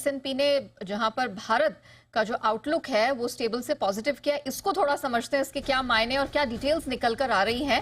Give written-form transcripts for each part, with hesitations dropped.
S&P ने जहां पर भारत का जो आउटलुक है वो स्टेबल से पॉजिटिव किया, इसको थोड़ा समझते हैं, इसके क्या मायने और क्या डिटेल्स निकल कर आ रही हैं,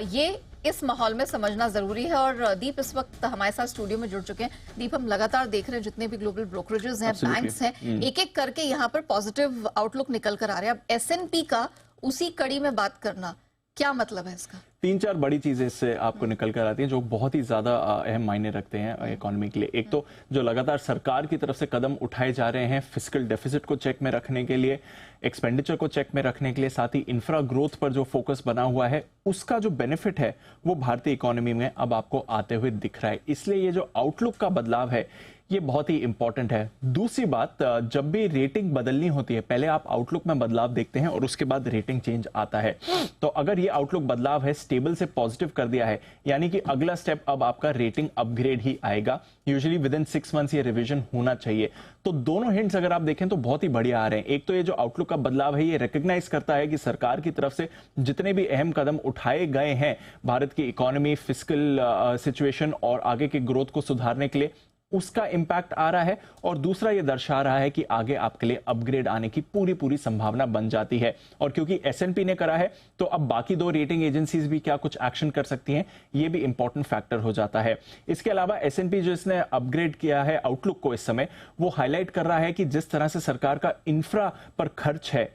ये इस माहौल में समझना जरूरी है। और दीप इस वक्त हमारे साथ स्टूडियो में जुड़ चुके हैं। दीप, हम लगातार देख रहे हैं जितने भी ग्लोबल ब्रोकरेजेस हैं, बैंक्स हैं, एक एक करके यहाँ पर पॉजिटिव आउटलुक निकल कर आ रहे हैं। अब एसएनपी का उसी कड़ी में बात करना, क्या मतलब है इसका? 3-4 बड़ी चीजें इससे आपको निकल कर आती हैं जो बहुत ही ज्यादा अहम मायने रखते हैं इकोनॉमी के लिए। एक तो जो लगातार सरकार की तरफ से कदम उठाए जा रहे हैं फिस्कल डेफिसिट को चेक में रखने के लिए, एक्सपेंडिचर को चेक में रखने के लिए, साथ ही इंफ्रा ग्रोथ पर जो फोकस बना हुआ है उसका जो बेनिफिट है वो भारतीय इकोनॉमी में अब आपको आते हुए दिख रहा है। इसलिए ये जो आउटलुक का बदलाव है ये बहुत ही इंपॉर्टेंट है। दूसरी बात, जब भी रेटिंग बदलनी होती है पहले आप आउटलुक में बदलाव देखते हैं और उसके बाद रेटिंग चेंज आता है। तो अगर ये आउटलुक बदलाव है, स्टेबल से पॉजिटिव कर दिया है, यानी कि अगला स्टेप अब आपका रेटिंग अपग्रेड ही आएगा। यूजुअली विद इन 6 मंथ्स ये रिवीजन होना चाहिए। तो दोनों हिंट्स अगर आप देखें तो बहुत ही बढ़िया आ रहे हैं। एक तो ये जो आउटलुक का बदलाव है ये रिकॉग्नाइज करता है कि सरकार की तरफ से जितने भी अहम कदम उठाए गए हैं भारत की इकोनॉमी, फिस्कल सिचुएशन और आगे की ग्रोथ को सुधारने के लिए, उसका इंपैक्ट आ रहा है। और दूसरा ये दर्शा रहा है कि आगे आपके लिए अपग्रेड आने की पूरी संभावना बन जाती है। और क्योंकि एसएनपी ने करा है तो अब बाकी 2 रेटिंग एजेंसीज भी क्या कुछ एक्शन कर सकती हैं, ये भी इंपॉर्टेंट फैक्टर हो जाता है। इसके अलावा एसएनपी जो इसने अपग्रेड किया है आउटलुक को इस समय, वो हाईलाइट कर रहा है कि जिस तरह से सरकार का इंफ्रा पर खर्च है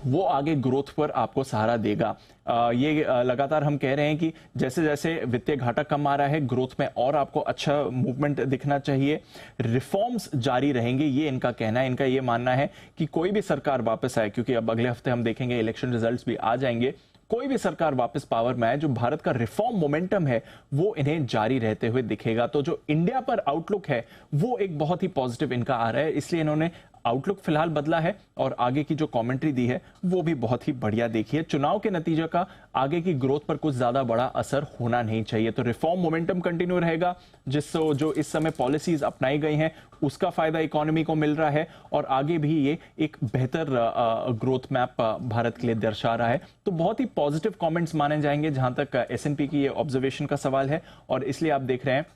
वो आगे ग्रोथ पर आपको सहारा देगा। ये लगातार हम कह रहे हैं कि जैसे जैसे वित्तीय घाटा कम आ रहा है, ग्रोथ में और आपको अच्छा मूवमेंट दिखना चाहिए। रिफॉर्म्स जारी रहेंगे, ये इनका कहना है। इनका ये मानना है कि कोई भी सरकार वापस आए, क्योंकि अब अगले हफ्ते हम देखेंगे इलेक्शन रिजल्ट्स भी आ जाएंगे, कोई भी सरकार वापस पावर में आए, जो भारत का रिफॉर्म मोमेंटम है वो इन्हें जारी रहते हुए दिखेगा। तो जो इंडिया पर आउटलुक है वो एक बहुत ही पॉजिटिव इनका आ रहा है। इसलिए इन्होंने आउटलुक फिलहाल बदला है और आगे की जो कमेंट्री दी है वो भी बहुत ही बढ़िया देखी है। चुनाव के नतीजे का आगे की ग्रोथ पर कुछ ज्यादा बड़ा असर होना नहीं चाहिए। तो रिफॉर्म मोमेंटम कंटिन्यू रहेगा, जिससे जो इस समय पॉलिसीज अपनाई गई हैं उसका फायदा इकोनॉमी को मिल रहा है और आगे भी ये एक बेहतर ग्रोथ मैप भारत के लिए दर्शा रहा है। तो बहुत ही पॉजिटिव कमेंट्स माने जाएंगे जहां तक एसएनपी की ये ऑब्जर्वेशन का सवाल है। और इसलिए आप देख रहे हैं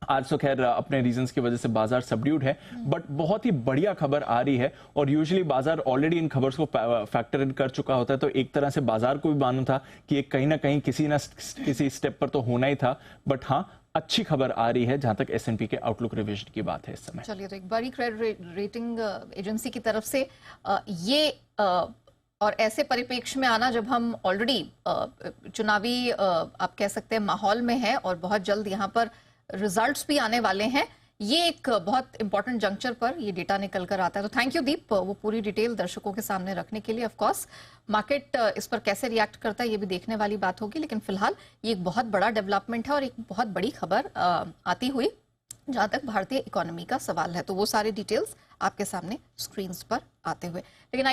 आज तो खैर अपने रीजंस की वजह से बाजार सबड्यूड है, बट बहुत ही बढ़िया खबर आ रही है। और यूजुअली बाजार ऑलरेडी इन खबर्स को फैक्टर इन कर चुका होता है, तो एक तरह से बाजार को भी मालूम था कि एक कहीं ना कहीं किसी ना किसी स्टेप पर तो होना ही था। बट हाँ, अच्छी खबर आ रही है जहां तक एसएनपी के आउटलुक रिवीजन की बात है इस समय। चलिए, तो एक बड़ी क्रेडिट रेटिंग एजेंसी की तरफ से ये और ऐसे परिप्रेक्ष्य में आना जब हम ऑलरेडी चुनावी आप कह सकते हैं माहौल में है और बहुत जल्द यहाँ पर रिजल्ट्स भी आने वाले हैं, ये एक बहुत इंपॉर्टेंट जंक्चर पर ये डेटा निकल कर आता है। तो थैंक यू दीप, वो पूरी डिटेल दर्शकों के सामने रखने के लिए। ऑफ कोर्स मार्केट इस पर कैसे रिएक्ट करता है ये भी देखने वाली बात होगी, लेकिन फिलहाल ये एक बहुत बड़ा डेवलपमेंट है और एक बहुत बड़ी खबर आती हुई जहां तक भारतीय इकोनॉमी का सवाल है। तो वो सारे डिटेल्स आपके सामने स्क्रीन पर आते हुए, लेकिन